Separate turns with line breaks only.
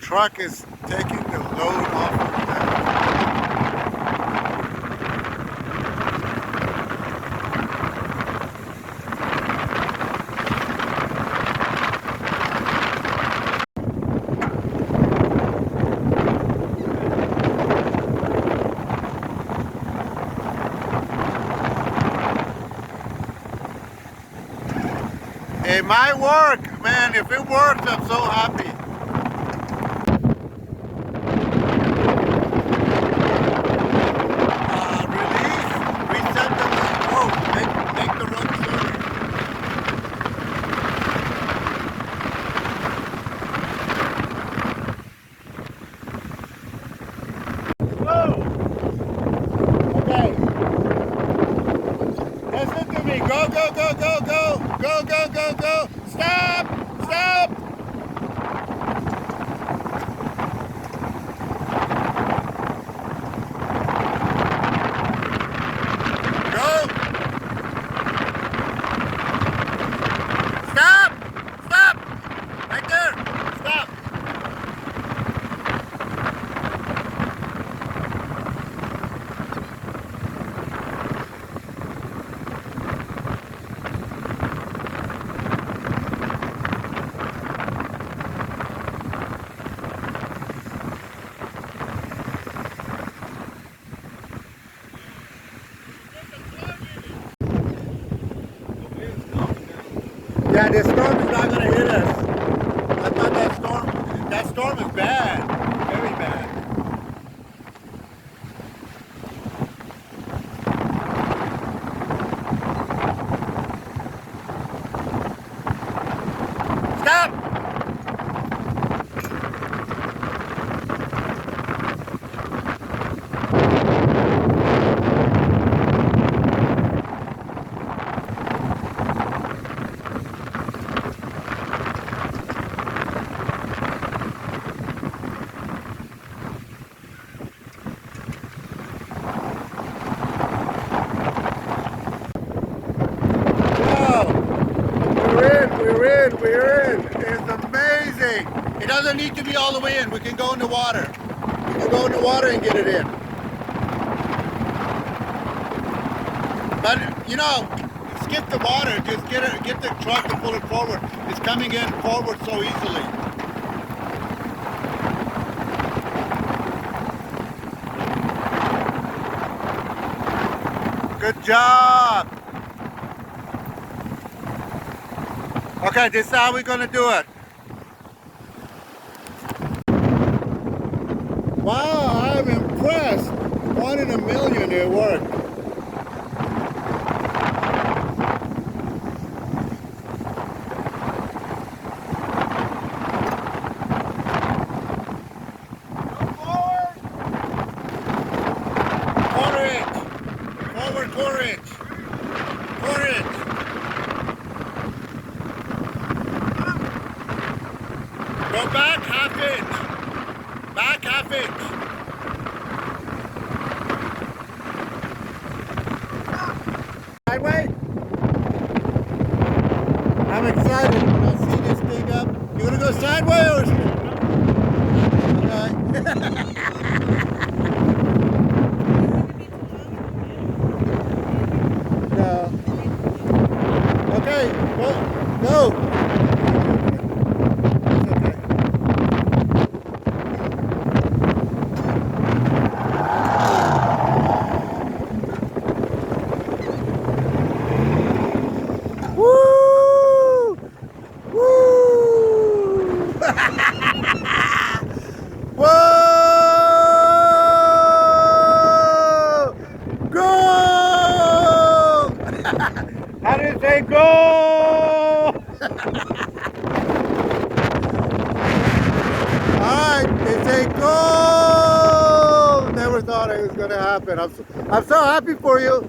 truck is taking the load off of that. It might work, man. If it works, I'm so happy. Release, reset the make the run slower. Whoa! Okay. Listen to me. Go, go, go, go, go. Go, go, go, go. Stop! Stop! Go! Stop! Stop! Right there! Stop! Yeah, this storm is not going to hit us. I thought that storm is bad. Very bad. Stop! We're in. It's amazing. It doesn't need to be all the way in. We can go in the water. We can go in the water and get it in. But, you know, skip the water. Just get the truck to pull it forward. It's coming in forward so easily. Good job. Okay, this is how we're going to do it. Wow, I'm impressed. 1 in a million it worked. Courage. Forward courage. Courage. Go back half inch. Back half inch. Sideway. I'm excited when I see this thing up. You gonna go sideways or? No. Okay. Go. Go. Whoa! Go! How do you say go? Alright, they say go! Never thought it was gonna happen. I'm so happy for you.